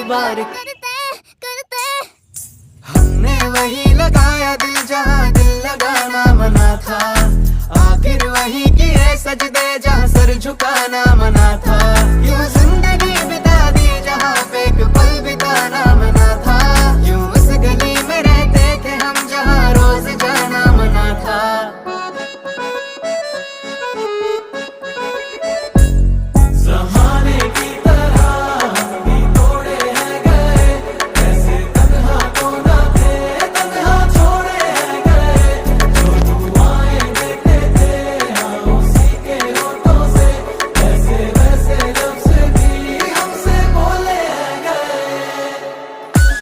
बार करते हमने वही लगाया दिल जहाँ दिल लगाना मना था, आखिर वही किए सजदे जहाँ सर झुका